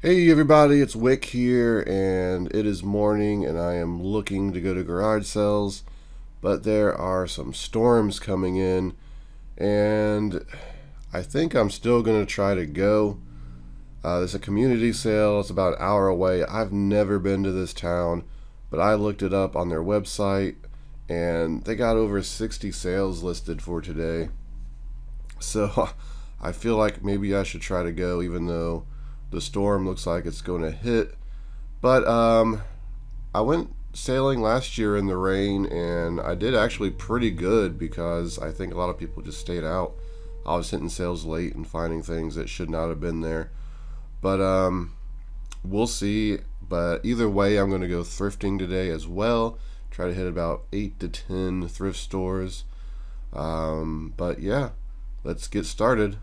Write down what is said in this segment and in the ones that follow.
Hey everybody, it's Wick here, and it is morning and I am looking to go to garage sales, but there are some storms coming in and I think I'm still going to try to go. There's a community sale, it's about an hour away. I've never been to this town, but I looked it up on their website and they got over 60 sales listed for today. So I feel like maybe I should try to go, even though the storm looks like it's going to hit. But I went sailing last year in the rain and I did actually pretty good because I think a lot of people just stayed out. I was hitting sales late and finding things that should not have been there. But we'll see. But either way, I'm going to go thrifting today as well. Try to hit about 8 to 10 thrift stores. But yeah, let's get started.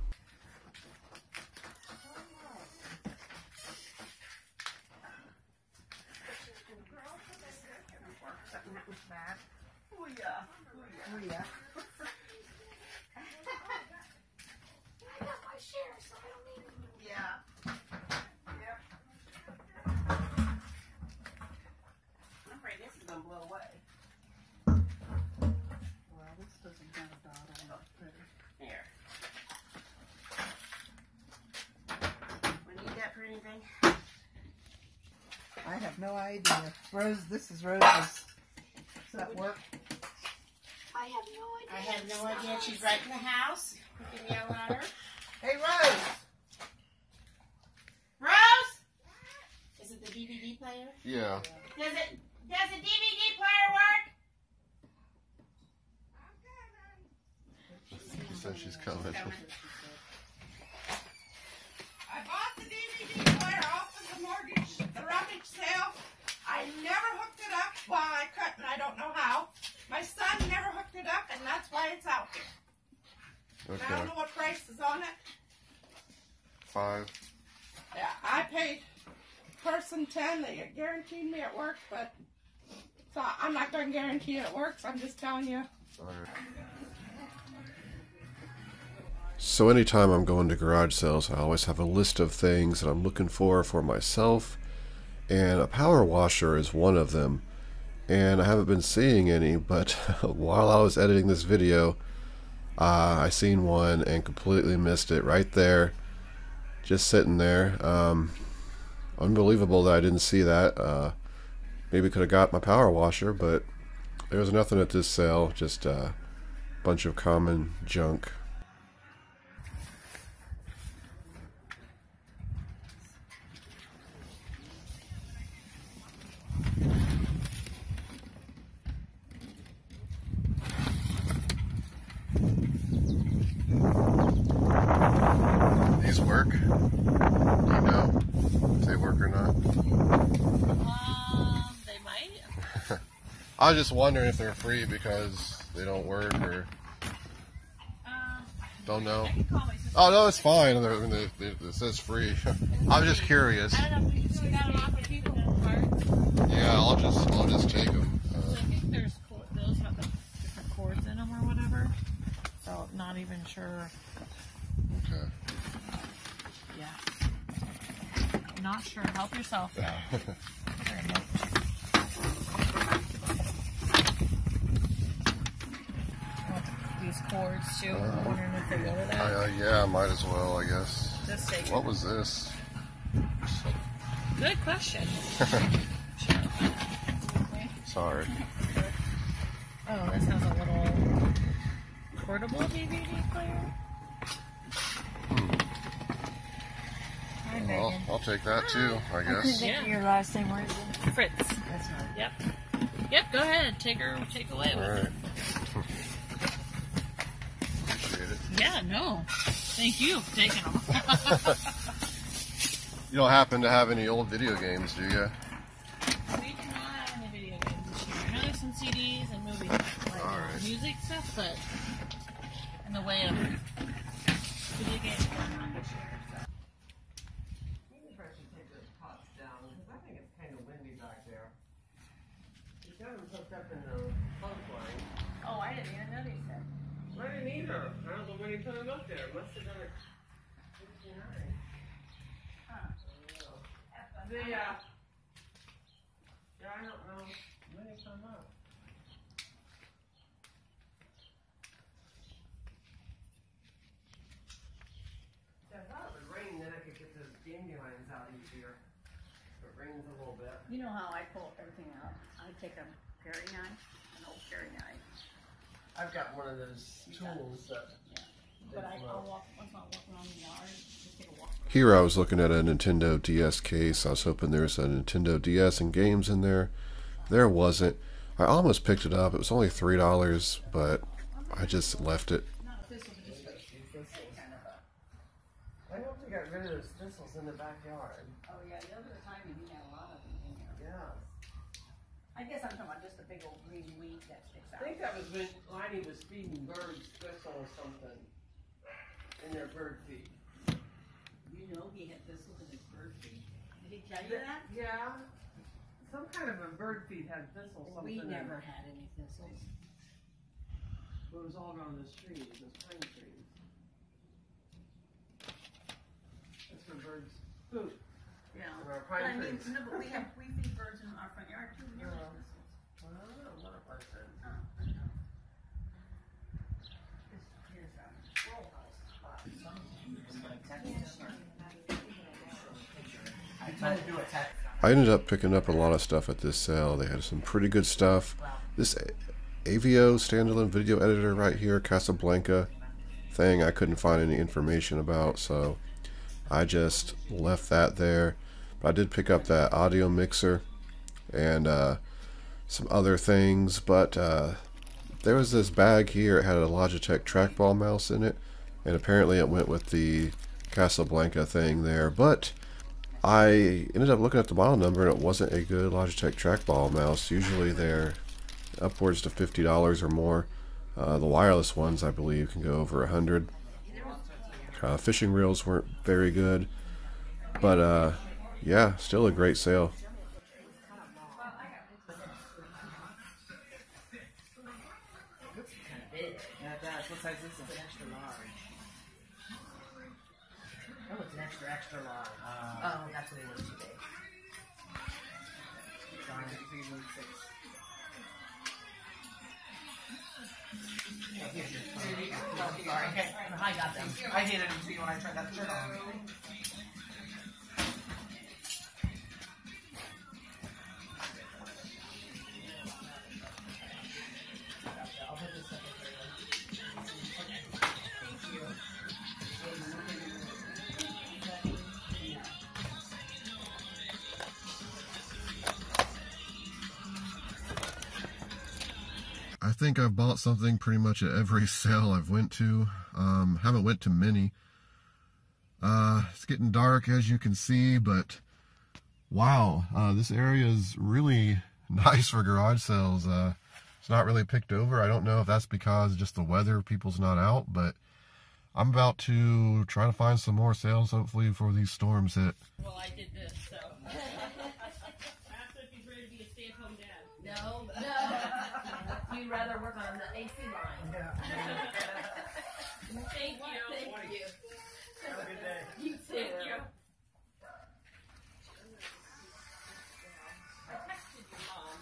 I have no idea. Rose, this is Rose's. Does that work? I have no idea. I have no idea. She's right in the house. You can yell at her. Hey, Rose! Rose! Is it the DVD player? Yeah. Does the DVD player work? She said she's coming. I bought the DVD player off of the rummage sale. I never hooked it up. Well, I couldn't. I don't know how. My son never hooked it up, and that's why it's out here. Okay. I don't know what price is on it. 5. Yeah, I paid person 10. They guaranteed me it worked, but so I'm not going to guarantee it works. I'm just telling you. Alright. So anytime I'm going to garage sales, I always have a list of things that I'm looking for myself, and a power washer is one of them. And I haven't been seeing any, but while I was editing this video, I seen one and completely missed it right there, just sitting there. Unbelievable that I didn't see that. Maybe could have got my power washer, but there was nothing at this sale, just a bunch of common junk. These work? Do you know if they work or not? They might. I was just wondering if they're free because they don't work or don't know. Oh no, it's fine. It says free. I was just curious. I don't know if you got them off of people in the park. Yeah, I'll just take them. I think those have the different cords in them or whatever. So not even sure. Okay. Yeah. Not sure. Help yourself. There you go. These cords too. I'm wondering if they go to that. Yeah, might as well, I guess. Just take What it. was this? Good question. Sorry. Oh, this has a little portable DVD player. Hi, Well, Megan. I'll take that too, I guess. Yeah. Your last name, where is it? Fritz. That's not. Yep. Yep, go ahead. Take away with Alright. it. Appreciate it. Yeah, no. Thank you for taking them. You don't happen to have any old video games, do you? We do not have any video games this year. I know there's some CDs and movies, like Alright. music stuff, but in the way of video games, we're not this year. So. Maybe I should take those pots down because I think it's kind of windy back there. He's got them hooked up in the plug line. Oh, I didn't even notice that. I didn't either. I don't know when he put them up there. Must have done it 59. Yeah, I don't know when they come up. I thought it would rain, then I could get those dandelions out easier. If it rains a little bit. You know how I pull everything out? I take a paring knife, an old paring knife. I've got one of those tools that. But I'll walk, once I walk around the yard, just take a walk. Here I was looking at a Nintendo DS case. I was hoping there was a Nintendo DS and games in there. There wasn't. I almost picked it up. It was only $3, but I just left it. I hope they got rid of those thistles in the backyard. Oh yeah, the other time you had a lot of them in there. Yeah. I guess I'm talking about just a big old green weed that sticks I out. think that was when Liney was feeding birds thistle or something in their bird feed. You know he had thistles in his bird feed. Did he tell you that? Yeah. Some kind of a bird feed had thistles. We something in never it. had any thistles. It was all around those trees, those pine trees. That's where birds poop. Yeah. And our But I pine mean, trees. no, but we feed birds in our front yard too. We never have thistles. Well, I don't know what it was then. Here's a squirrel house. I ended up picking up a lot of stuff at this sale. They had some pretty good stuff. This Avio standalone video editor right here, Casablanca thing, I couldn't find any information about, so I just left that there. But I did pick up that audio mixer and some other things, but there was this bag here. It had a Logitech trackball mouse in it, and apparently it went with the Casablanca thing there, but I ended up looking at the model number and it wasn't a good Logitech trackball mouse. Usually they're upwards to $50 or more. The wireless ones, I believe, can go over $100. Fishing reels weren't very good, but yeah, still a great sale. What size is it? Extra large. Oh, it's an extra large. Oh, that's what it was today. Sorry. Okay. I got them. I handed them to you when I tried that shirt on. I think I've bought something pretty much at every sale I've went to. Haven't went to many. It's getting dark, as you can see, but wow, this area is really nice for garage sales. It's not really picked over. I don't know if that's because just the weather, people's not out, but I'm about to try to find some more sales, hopefully, before these storms hit. Well, I did this, so. Ask if he's ready to be a stay-at-home dad. No. You'd rather work on the AC line. Yeah. Thank you. Thank you. Have a good day. You too. Thank you. I texted your mom.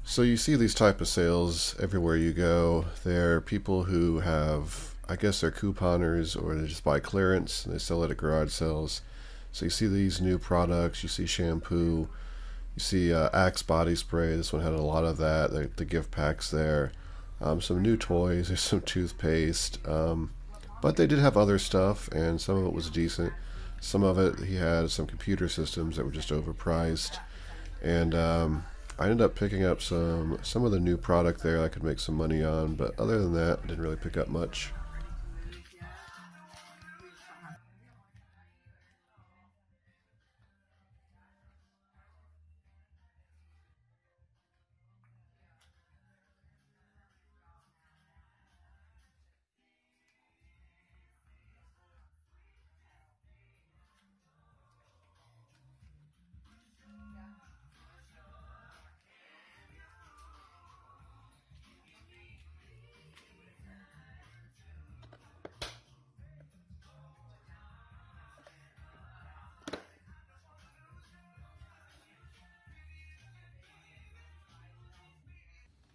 So you see these type of sales everywhere you go. They're people who have, I guess they're couponers, or they just buy clearance and they sell it at garage sales. So you see these new products, you see shampoo, you see Axe body spray. This one had a lot of that, the gift packs there. Some new toys, there's some toothpaste, but they did have other stuff, and some of it was decent. Some of it, he had some computer systems that were just overpriced, and I ended up picking up some of the new product there I could make some money on, but other than that, I didn't really pick up much.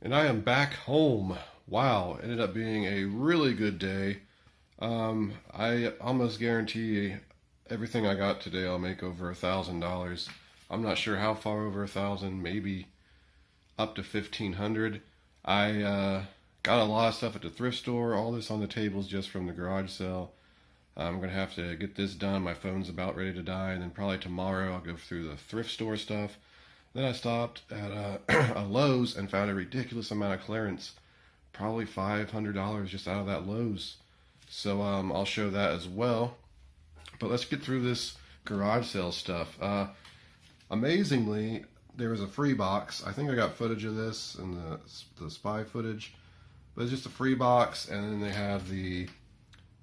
And I am back home. Wow, ended up being a really good day. I almost guarantee everything I got today I'll make over $1,000. I'm not sure how far over 1,000, maybe up to 1,500. I got a lot of stuff at the thrift store. All this on the tables just from the garage sale. I'm gonna have to get this done. My phone's about ready to die, and then probably tomorrow I'll go through the thrift store stuff. Then I stopped at a Lowe's and found a ridiculous amount of clearance, probably $500 just out of that Lowe's. So I'll show that as well. But let's get through this garage sale stuff. Amazingly, there was a free box. I think I got footage of this and the spy footage, but it's just a free box, and then they have the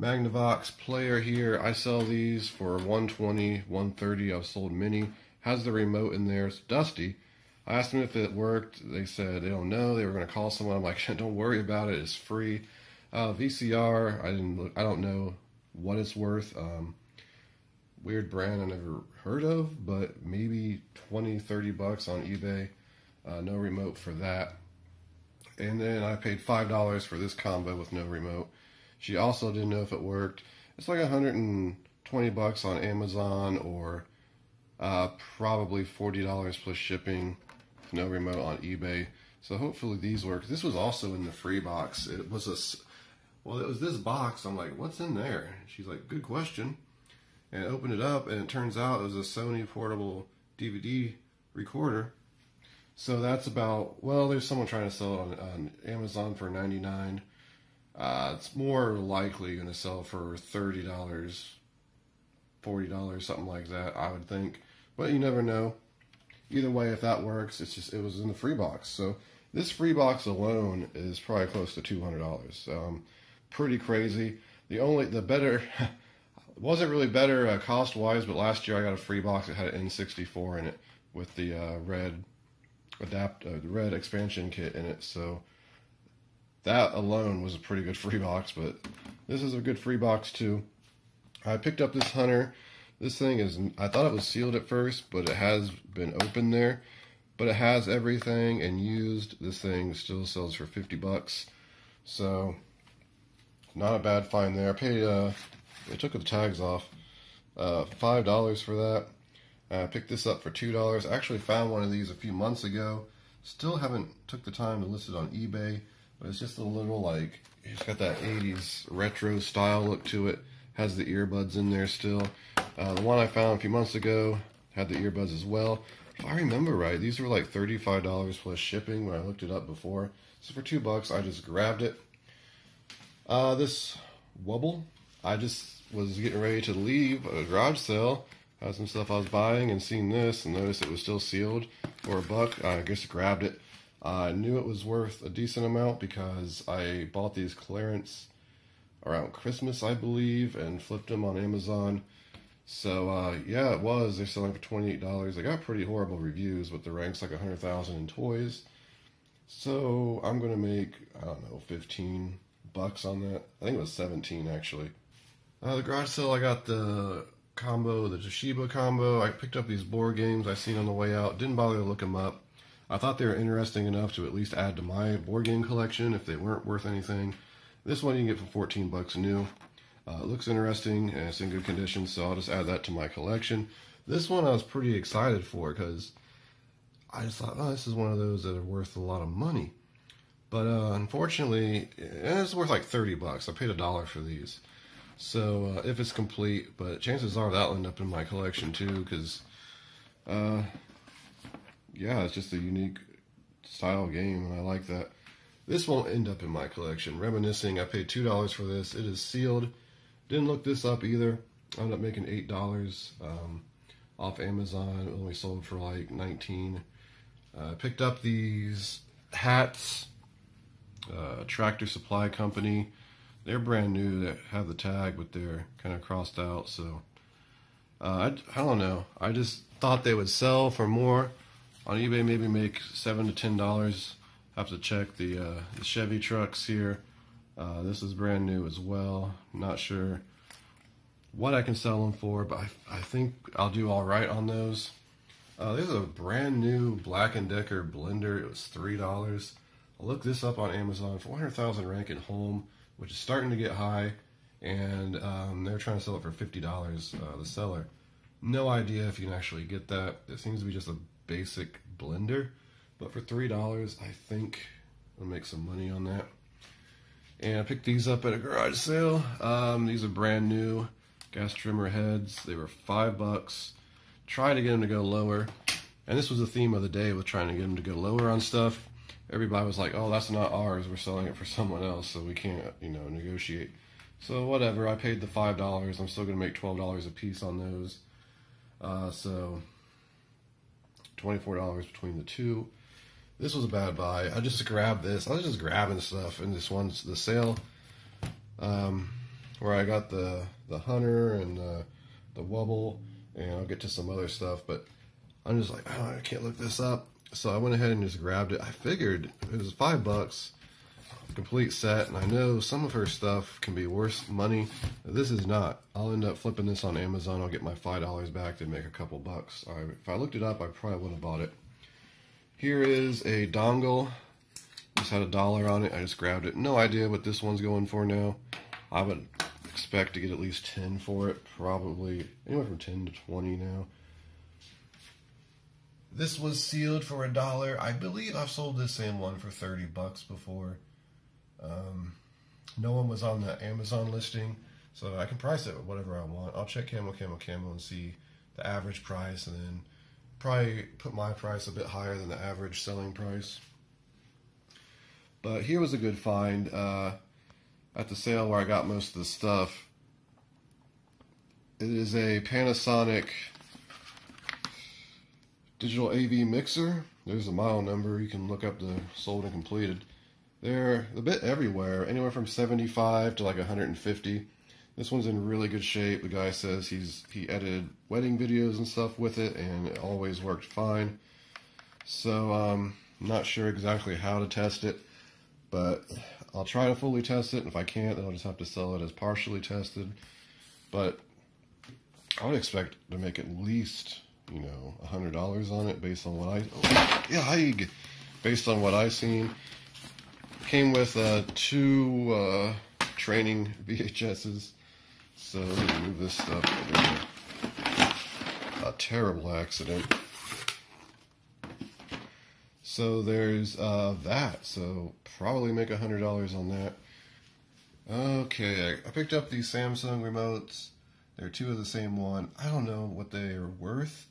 Magnavox player here. I sell these for $120, $130. I've sold many. Has the remote in there. It's dusty. I asked them if it worked. They said they don't know. They were going to call someone. I'm like, don't worry about it. It's free. VCR. I don't know what it's worth. Weird brand I never heard of, but maybe 20, 30 bucks on eBay. No remote for that. And then I paid $5 for this combo with no remote. She also didn't know if it worked. It's like 120 bucks on Amazon, or probably $40 plus shipping, no remote on eBay. So hopefully these work. This was also in the free box. It was this box. I'm like, what's in there? She's like, good question. And I opened it up, and it turns out it was a Sony portable DVD recorder. So that's about, well, there's someone trying to sell it on Amazon for $99. It's more likely going to sell for $30, $40, something like that, I would think. But you never know. Either way, if that works, it was in the free box. So this free box alone is probably close to $200. Pretty crazy. The better, wasn't really better cost-wise, but last year I got a free box that had an N64 in it with the red expansion kit in it. So that alone was a pretty good free box, but this is a good free box too. I picked up this Hunter. This thing I thought it was sealed at first, but it has been open there. But it has everything and used. This thing still sells for 50 bucks. So not a bad find there. I paid, they took the tags off, $5 for that. I picked this up for $2. I actually found one of these a few months ago. Still haven't took the time to list it on eBay, but it's just a little, like, it's got that 80s retro style look to it. Has the earbuds in there still. The one I found a few months ago had the earbuds as well. If I remember right, these were like $35 plus shipping when I looked it up before. So for $2, I just grabbed it. This wobble, I just was getting ready to leave a garage sale. Had some stuff I was buying and seen this and noticed it was still sealed for $1. I just grabbed it. I knew it was worth a decent amount because I bought these clearance around Christmas, I believe, and flipped them on Amazon. So yeah, it was. They're selling for $28. They got pretty horrible reviews, but the rank's like 100,000 in toys. So I'm gonna make, I don't know, 15 bucks on that. I think it was 17 actually. The garage sale, I got the combo, the Toshiba combo. I picked up these board games I seen on the way out. Didn't bother to look them up. I thought they were interesting enough to at least add to my board game collection if they weren't worth anything. This one you can get for 14 bucks new. It looks interesting and it's in good condition, so I'll just add that to my collection. This one I was pretty excited for because I just thought, oh, this is one of those that are worth a lot of money. But unfortunately, it's worth like 30 bucks. I paid $1 for these. So if it's complete, but chances are that'll end up in my collection too, because yeah, it's just a unique style game and I like that. This won't end up in my collection. Reminiscing, I paid $2 for this. It is sealed. Didn't look this up either. I ended up making $8 off Amazon. It only sold for like $19. Picked up these hats, Tractor Supply Company. They're brand new. They have the tag, but they're kind of crossed out. So I don't know. I just thought they would sell for more on eBay. Maybe make $7 to $10. Have to check the Chevy Trucks here. This is brand new as well. Not sure what I can sell them for, but I think I'll do all right on those. There's a brand new Black & Decker blender. It was $3. I looked this up on Amazon, 400,000 rank at home, which is starting to get high, and they're trying to sell it for $50, the seller. No idea if you can actually get that. It seems to be just a basic blender, but for $3, I think I'll make some money on that. And I picked these up at a garage sale. These are brand new gas trimmer heads. They were $5. Tried to get them to go lower, and this was the theme of the day, with trying to get them to go lower on stuff. Everybody was like, oh, that's not ours, we're selling it for someone else, so we can't, you know, negotiate. So whatever, I paid the $5. I'm still gonna make $12 a piece on those. So $24 between the two. This was a bad buy. I just grabbed this. I was just grabbing stuff, and this one's the sale, where I got the Hunter and the Wobble, and I'll get to some other stuff, but I'm just like, oh, I can't look this up. So I went ahead and just grabbed it. I figured it was $5, complete set, and I know some of her stuff can be worth money. This is not. I'll end up flipping this on Amazon. I'll get my $5 back to make a couple bucks. If I looked it up, I probably would have bought it. Here is a dongle. Just had $1 on it. I just grabbed it. No idea what this one's going for now. I would expect to get at least 10 for it. Probably anywhere from 10 to 20 now. This was sealed for $1. I believe I've sold this same one for $30 before. No one was on the Amazon listing, so I can price it whatever I want. I'll check Camo and see the average price, and then probably put my price a bit higher than the average selling price. But here was a good find at the sale where I got most of the stuff. It is a Panasonic digital AV mixer. There's a model number. You can look up the sold and completed. They're a bit everywhere, anywhere from 75 to like 150. This one's in really good shape. The guy says he edited wedding videos and stuff with it, and it always worked fine. So I'm not sure exactly how to test it, but I'll try to fully test it. If I can't, then I'll just have to sell it as partially tested. But I would expect to make at least, you know, $100 on it based on what based on what I've seen. Came with 2 training VHSs. So let me move this stuff. A terrible accident. So there's that. So probably make $100 on that. Okay, I picked up these Samsung remotes. They're 2 of the same one. I don't know what they are worth,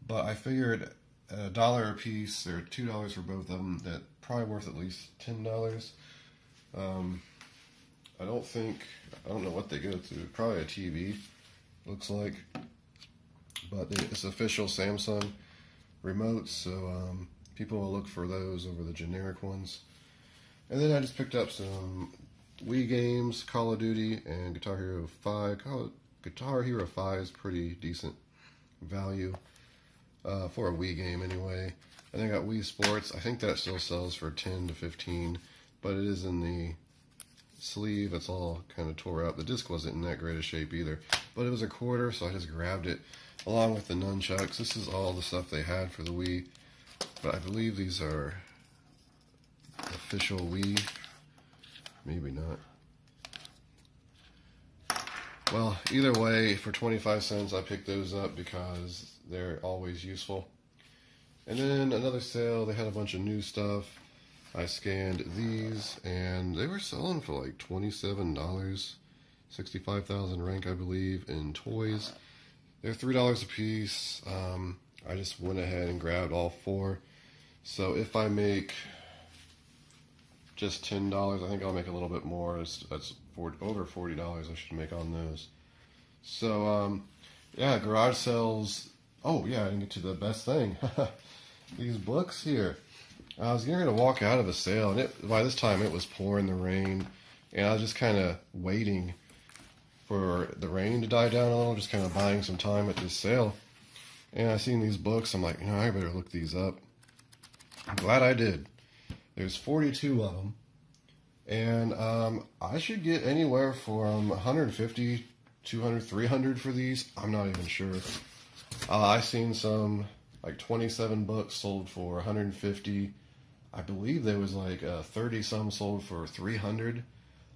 but I figured $1 a piece, or $2 for both of them, that probably worth at least $10. I don't know what they go to. Probably a TV, looks like. But it's official Samsung remotes, so people will look for those over the generic ones. And then I just picked up some Wii games, Call of Duty, and Guitar Hero 5. Guitar Hero 5 is pretty decent value for a Wii game anyway. And I got Wii Sports. I think that still sells for 10 to 15, but it is in the sleeve. It's all kind of tore out. The disc wasn't in that great a shape either, but it was a quarter, so I just grabbed it along with the nunchucks. This is all the stuff they had for the Wii, but I believe these are official Wii. Maybe not. Well, either way, for 25 cents, I picked those up because they're always useful. And then another sale, they had a bunch of new stuff. I scanned these, and they were selling for like $27, 65,000 rank, I believe, in toys. They're $3 a piece. I just went ahead and grabbed all 4. So if I make just $10, I think I'll make a little bit more. That's over $40 I should make on those. So, yeah, garage sales. Oh, yeah, I didn't get to the best thing. These books here. I was getting ready to walk out of a sale, and by this time it was pouring the rain, and I was just kind of waiting for the rain to die down a little, just kind of buying some time at this sale. And I seen these books. I'm like, I better look these up. I'm glad I did. There's 42 of them, and I should get anywhere from 150, 200, 300 for these. I'm not even sure. I seen some like 27 books sold for 150, I believe there was like 30 some sold for 300,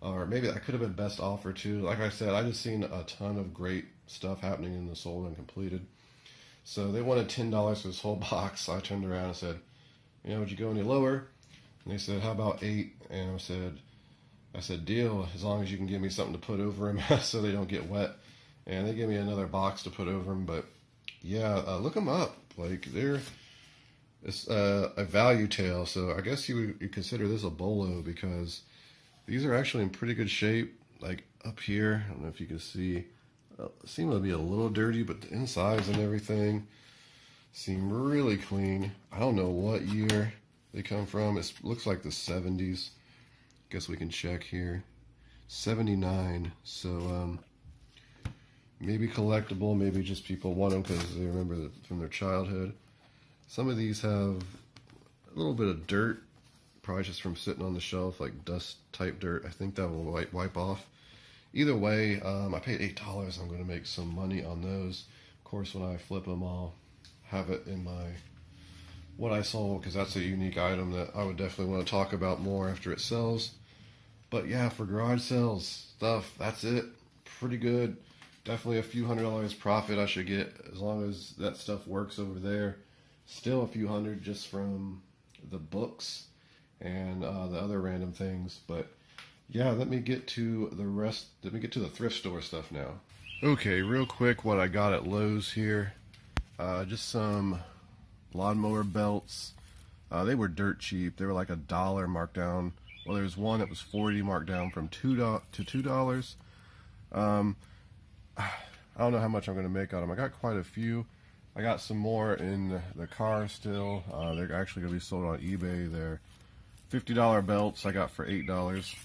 or maybe that could have been best offer too. Like I said, I just seen a ton of great stuff happening in the sold and completed. So they wanted $10 for this whole box. So I turned around and said, you know, would you go any lower? And they said, how about 8? And I said, deal, as long as you can give me something to put over them so they don't get wet. And they gave me another box to put over them. But yeah, look them up. Like, it's a value tail. So I guess you would consider this a bolo, because these are actually in pretty good shape. Like up here, I don't know if you can see, seem to be a little dirty, but the insides and everything seem really clean. I don't know what year they come from. It looks like the 70s. Guess we can check here. 79. So maybe collectible, maybe just people want them because they remember from their childhood. Some of these have a little bit of dirt, probably just from sitting on the shelf, like dust type dirt. I think that will wipe off. Either way, I paid $8. I'm going to make some money on those. Of course, when I flip them, I'll have it in what I sold, because that's a unique item that I would definitely want to talk about more after it sells. But yeah, for garage sales stuff, that's it. Pretty good. Definitely a few $100 profit I should get, as long as that stuff works over there. Still a few hundred just from the books and the other random things. But yeah, let me get to the rest. Let me get to the thrift store stuff now. Okay, real quick, what I got at Lowe's here. Just some Lawnmower Belts. They were dirt cheap. They were like $1 marked down. Well, there's one that was 40 marked down from $2 to $2. I don't know how much I'm going to make on them. I got quite a few. I got some more in the car still. They're actually going to be sold on eBay. They're $50 belts I got for $8.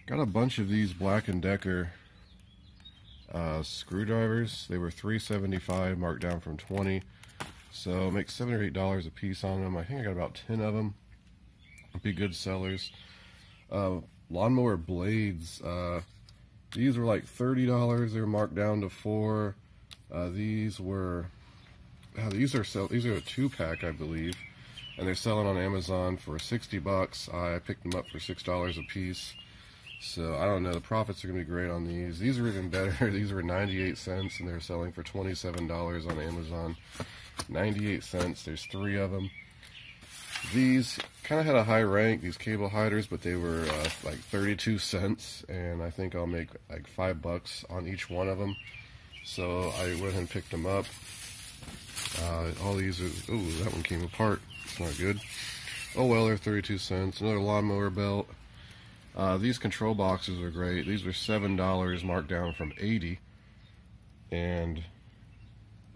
Got a bunch of these Black & Decker screwdrivers. They were $3.75 marked down from $20. So make $7 or $8 a piece on them. I think I got about 10 of them. Be good sellers. Lawnmower blades. These were like $30. They were marked down to $4. These are a 2-pack, I believe, and they're selling on Amazon for $60. I picked them up for $6 a piece. So I don't know. The profits are gonna be great on these. These are even better. These were 98 cents, and they're selling for $27 on Amazon. 98 cents. There's 3 of them. These kind of had a high rank, these cable hiders, but they were like 32 cents, and I think I'll make like $5 on each one of them. So I went ahead and picked them up. All these are, ooh, that one came apart. It's not good. Oh well, they're 32 cents. Another lawnmower belt. These control boxes are great. These were $7 marked down from $80. And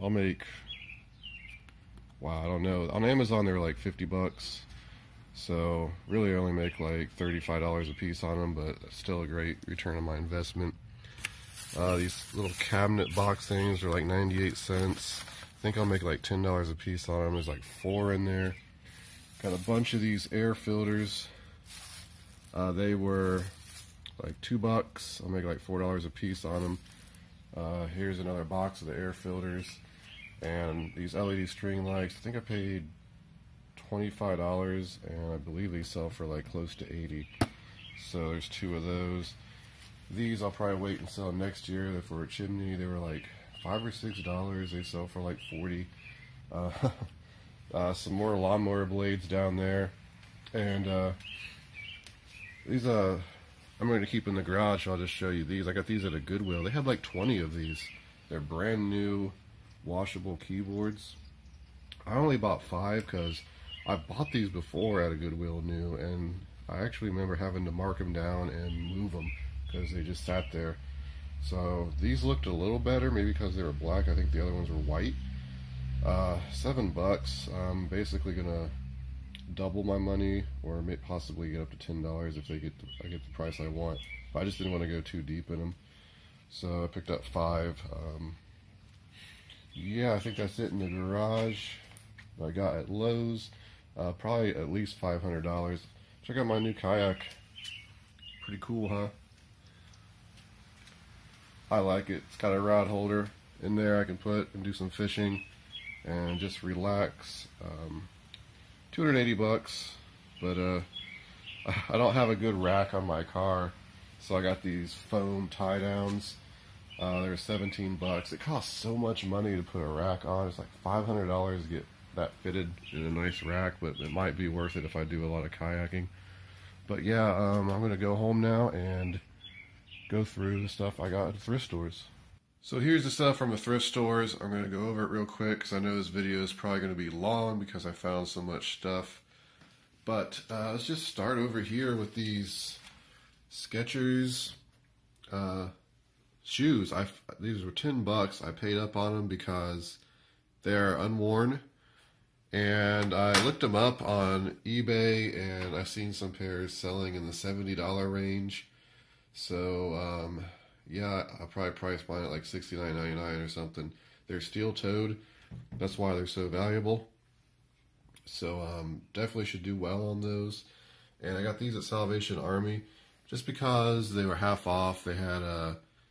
I'll make, wow, I don't know. On Amazon, they were like $50. So really I only make like $35 a piece on them, but still a great return on my investment. These little cabinet box things are like 98 cents. I think I'll make like $10 a piece on them. There's like 4 in there. Got a bunch of these air filters. They were like $2. I'll make like $4 a piece on them. Here's another box of the air filters. And these LED string lights, I think I paid $25, and I believe they sell for like close to $80. So there's 2 of those. These I'll probably wait and sell next year. They're for a chimney. They were like $5 or $6. They sell for like $40. Some more lawnmower blades down there, and these I'm going to keep in the garage. So I'll just show you these. I got these at a Goodwill. They had like 20 of these. They're brand new washable keyboards. I only bought 5 because I bought these before at a Goodwill new, and I actually remember having to mark them down and move them because they just sat there. So these looked a little better, maybe because they were black. I think the other ones were white. $7. I'm basically gonna double my money, or possibly get up to $10 if I get the price I want. But I just didn't want to go too deep in them, so I picked up 5. Yeah, I think that's it in the garage. I got at Lowe's, probably at least $500. Check out my new kayak. Pretty cool, huh? I like it. It's got a rod holder in there I can put and do some fishing and just relax. $280. but I don't have a good rack on my car, so I got these foam tie downs. They're 17 bucks. It costs so much money to put a rack on. It's like $500 to get that fitted in a nice rack, but it might be worth it if I do a lot of kayaking. But yeah, I'm gonna go home now and go through the stuff I got at the thrift stores. So here's the stuff from the thrift stores. I'm gonna go over it real quick because I know this video is probably gonna be long because I found so much stuff. But let's just start over here with these Skechers shoes. These were 10 bucks. I paid up on them because they're unworn. And I looked them up on eBay, and I've seen some pairs selling in the $70 range. So, yeah, I'll probably price mine at like $69.99 or something. They're steel-toed. That's why they're so valuable. So, definitely should do well on those. And I got these at Salvation Army just because they were half off. They had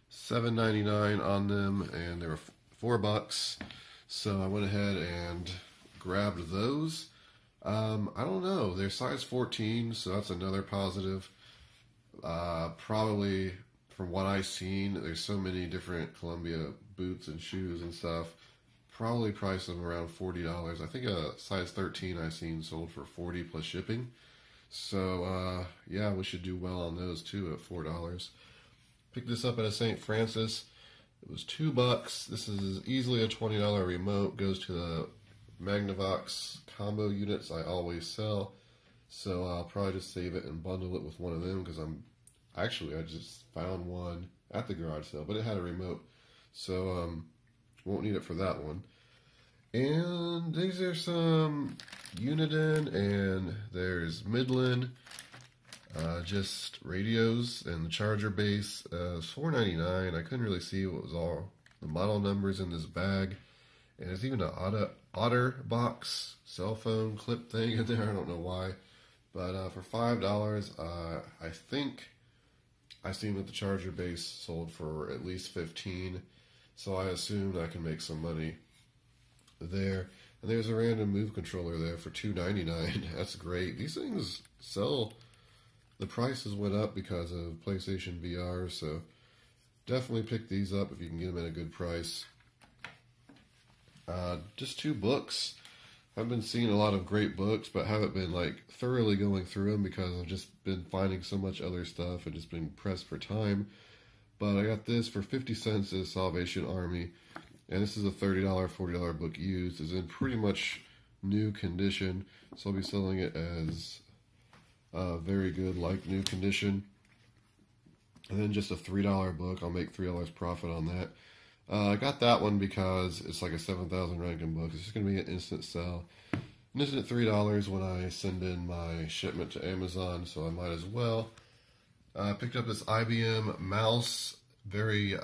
$7.99 on them, and they were 4 bucks. So I went ahead and grabbed those. I don't know. They're size 14, so that's another positive. Probably, from what I've seen, there's so many different Columbia boots and shoes and stuff. Probably price them around $40. I think a size 13 I've seen sold for $40 plus shipping. So, yeah, we should do well on those too at $4. Picked this up at a St. Francis. It was 2 bucks. This is easily a $20 remote. Goes to the Magnavox combo units I always sell. So I'll probably just save it and bundle it with one of them because I just found one at the garage sale, but it had a remote. So won't need it for that one. And these are some Uniden, and there's Midland, just radios, and the charger base. It's $4.99. I couldn't really see what was all the model numbers in this bag. And there's even an Otter box cell phone clip thing in there. I don't know why. But for $5, I think I seen that the charger base sold for at least $15. So I assumed I can make some money there. And there's a random move controller there for $2.99. That's great. These things sell. The prices went up because of PlayStation VR. So definitely pick these up if you can get them at a good price. Just 2 books. I've been seeing a lot of great books, but haven't been like thoroughly going through them because I've just been finding so much other stuff and just been pressed for time. But I got this for 50 cents at Salvation Army, and this is a $30, $40 book used. It's in pretty much new condition, so I'll be selling it as very good, like new condition. And then just a $3 book. I'll make $3 profit on that. I got that one because it's like a 7,000 ranking book. It's just going to be an instant sell. And this is at $3 when I send in my shipment to Amazon, so I might as well. I picked up this IBM Mouse, very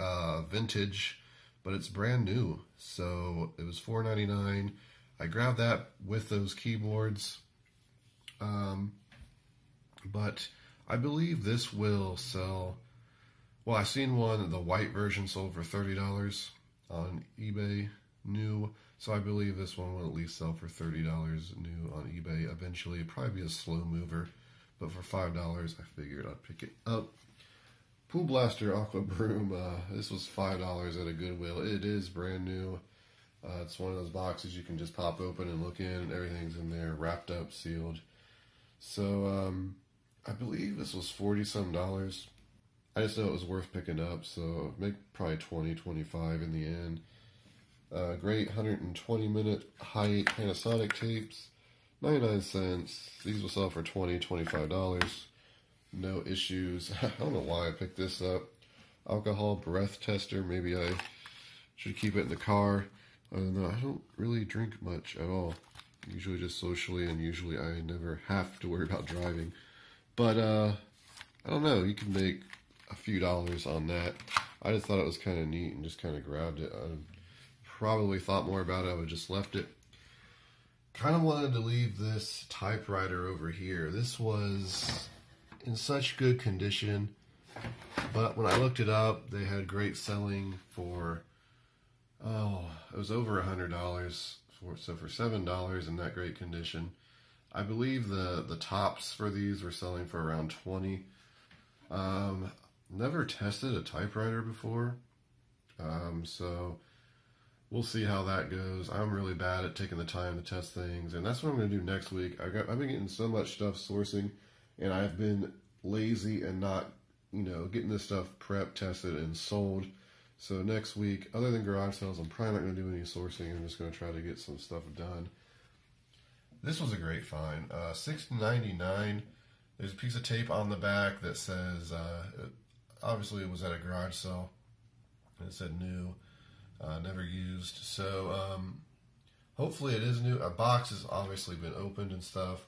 vintage, but it's brand new. So it was $4.99. I grabbed that with those keyboards. But I believe this will sell. Well, I've seen one, the white version sold for $30 on eBay, new. So I believe this one will at least sell for $30 new on eBay. Eventually, it'll probably be a slow mover. But for $5, I figured I'd pick it up. Pool Blaster Aqua Broom. This was $5 at a Goodwill. It is brand new. It's one of those boxes you can just pop open and look in, and everything's in there, wrapped up, sealed. So I believe this was $40-some. I just know it was worth picking up, so make probably $20, $25 in the end. Great 120-minute height Panasonic tapes, 99 cents. These will sell for $20, $25. No issues. I don't know why I picked this up. Alcohol breath tester. Maybe I should keep it in the car. I don't know. I don't really drink much at all. Usually just socially, and usually I never have to worry about driving. But I don't know. You can make a few dollars on that. I just thought it was kind of neat and just kind of grabbed it. I probably thought more about it. I would have just left it. Kind of wanted to leave this typewriter over here. This was in such good condition, but when I looked it up, they had great selling for, it was over $100 for, so for $7 in that great condition, I believe the tops for these were selling for around 20. Never tested a typewriter before, so we'll see how that goes. I'm really bad at taking the time to test things, and that's what I'm going to do next week. I've been getting so much stuff sourcing, and I've been lazy and not, getting this stuff prepped, tested, and sold. So next week, other than garage sales, I'm probably not going to do any sourcing. I'm just going to try to get some stuff done. This was a great find. $6.99. There's a piece of tape on the back that says, obviously it was at a garage sale. It said new, never used. So hopefully it is new. A box has obviously been opened and stuff.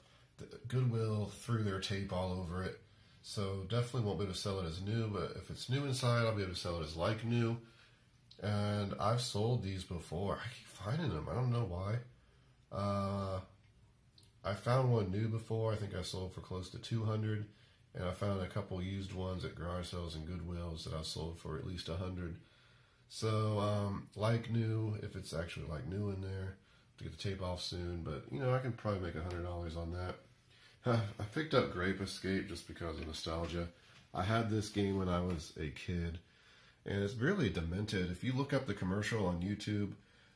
Goodwill threw their tape all over it. So definitely won't be able to sell it as new, but if it's new inside, I'll be able to sell it as like new. And I've sold these before. I keep finding them. I don't know why. I found one new before. I think I sold for close to 200, and I found a couple used ones at garage sales and Goodwills that I sold for at least 100. So like new, if it's actually like new in there, to get the tape off soon. But I can probably make $100 on that. I picked up Grape Escape just because of nostalgia. I had this game when I was a kid, and it's really demented. If you look up the commercial on YouTube,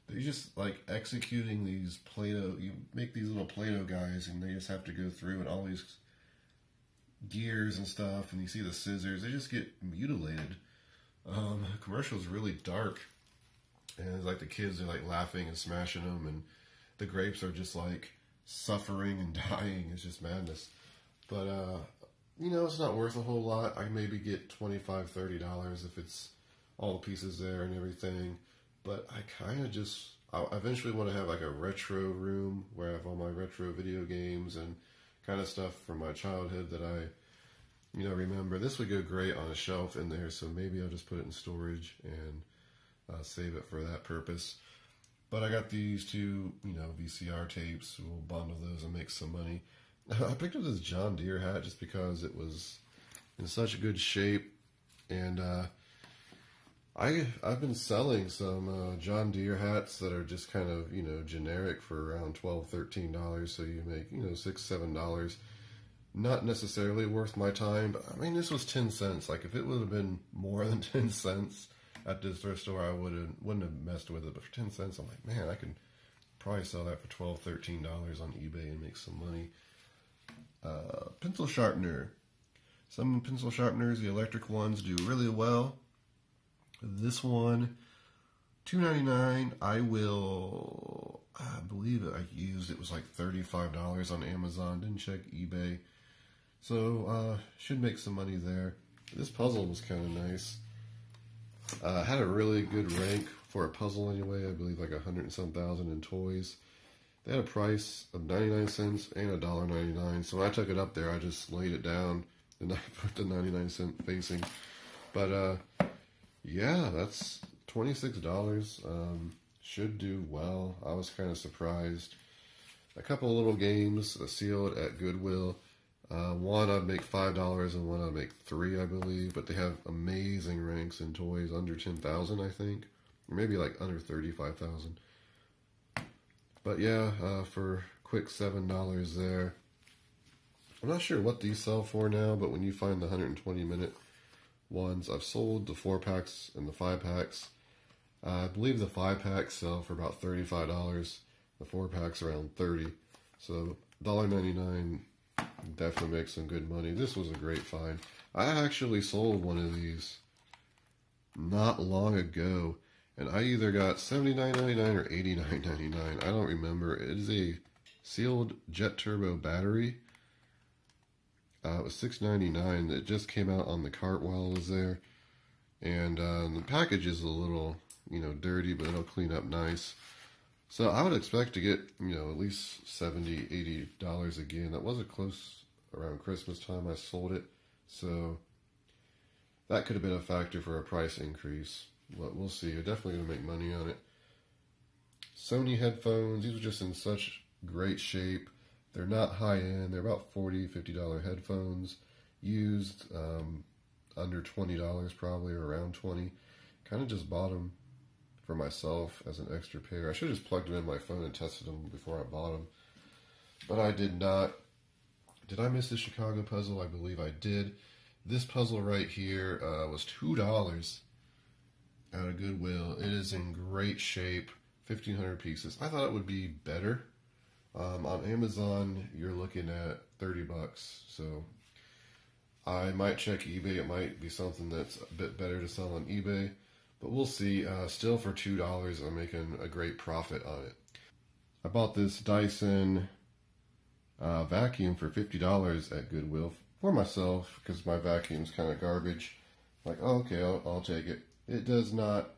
they're just like executing these Play-Doh. You make these little Play-Doh guys, and they just have to go through and all these gears and stuff, and you see the scissors. They just get mutilated. The commercial is really dark, and it's like the kids are like laughing and smashing them, and the grapes are just like suffering and dying. It's just madness. But it's not worth a whole lot. I maybe get $25-$30 if it's all the pieces there and everything. But I kind of I eventually want to have like a retro room where I have all my retro video games and kind of stuff from my childhood that I remember. This would go great on a shelf in there, so maybe I'll just put it in storage and save it for that purpose. But I got these two, VCR tapes. We'll bundle those and make some money. I picked up this John Deere hat just because it was in such good shape, and I've been selling some John Deere hats that are just kind of generic for around $12-$13. So you make $6-7. Not necessarily worth my time, but I mean this was 10 cents. Like if it would have been more than 10 cents at this thrift store, I wouldn't have messed with it. But for 10 cents, I'm like, man, I can probably sell that for $12-13 on eBay and make some money. Pencil sharpener. Some pencil sharpeners, the electric ones, do really well. This one, $2.99. I believe it. I used it was like $35 on Amazon. Didn't check eBay, so should make some money there. This puzzle was kind of nice. Had a really good rank for a puzzle anyway. I believe like 100 and some thousand in toys. They had a price of 99 cents and $1.99. So when I took it up there, I just laid it down and I put the 99-cent facing. But yeah, that's $26. Should do well. I was kind of surprised. A couple of little games sealed at Goodwill. One I'd make $5 and one I'd make $3, I believe. But they have amazing ranks in toys under 10,000, I think, or maybe like under 35,000. But yeah, for quick $7 there. I'm not sure what these sell for now, but when you find the 120-minute ones, I've sold the 4-packs and the 5-packs. I believe the 5-packs sell for about $35. The 4-packs around $30. So $1.99 definitely makes some good money. This was a great find. I actually sold one of these not long ago, and I either got $79.99 or $89.99. I don't remember. It is a sealed jet turbo battery. It was $6.99. It just came out on the cart while I was there, and the package is a little dirty, but it'll clean up nice. So I would expect to get at least $70, $80 again. That wasn't close around Christmas time I sold it, so that could have been a factor for a price increase. But we'll see. You're definitely gonna make money on it. Sony headphones. These are just in such great shape. They're not high end. They're about $40, $50 headphones. Used under $20 probably, or around 20. Kind of just bought them for myself as an extra pair. I should have just plugged them in my phone and tested them before I bought them. but I did not. Did I miss the Chicago puzzle? I believe I did. This puzzle right here was $2 out of Goodwill. It is in great shape, 1,500 pieces. I thought it would be better. On Amazon, you're looking at 30 bucks. So I might check eBay. It might be something that's a bit better to sell on eBay, but we'll see. Still for $2, I'm making a great profit on it. I bought this Dyson vacuum for $50 at Goodwill for myself because my vacuum's kind of garbage. Like, oh, okay, I'll take it. It does not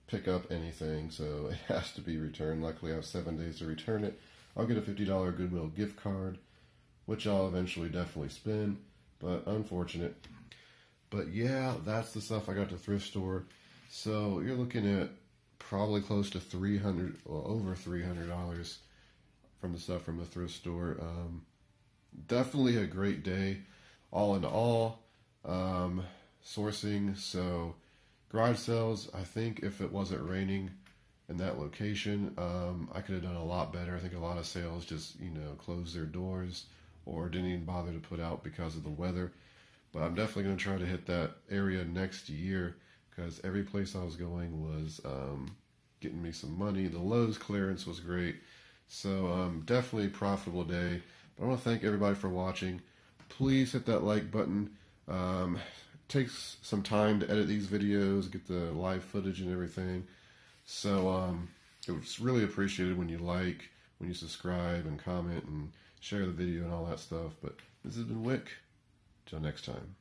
pick up anything, so it has to be returned. Luckily, I have 7 days to return it. I'll get a $50 Goodwill gift card, which I'll eventually definitely spend, but unfortunate. But yeah, that's the stuff I got at the thrift store. So you're looking at probably close to $300, well, over $300 from the stuff from the thrift store. Definitely a great day, all in all. Sourcing, so garage sales, I think if it wasn't raining in that location, I could have done a lot better. I think a lot of sales just, closed their doors or didn't even bother to put out because of the weather. But I'm definitely going to try to hit that area next year because every place I was going was getting me some money. The Lowe's clearance was great. So definitely a profitable day. But I want to thank everybody for watching. Please hit that like button. It takes some time to edit these videos, get the live footage and everything. So it was really appreciated when you like, when you subscribe and comment and share the video and all that stuff. But this has been Wick. Till next time.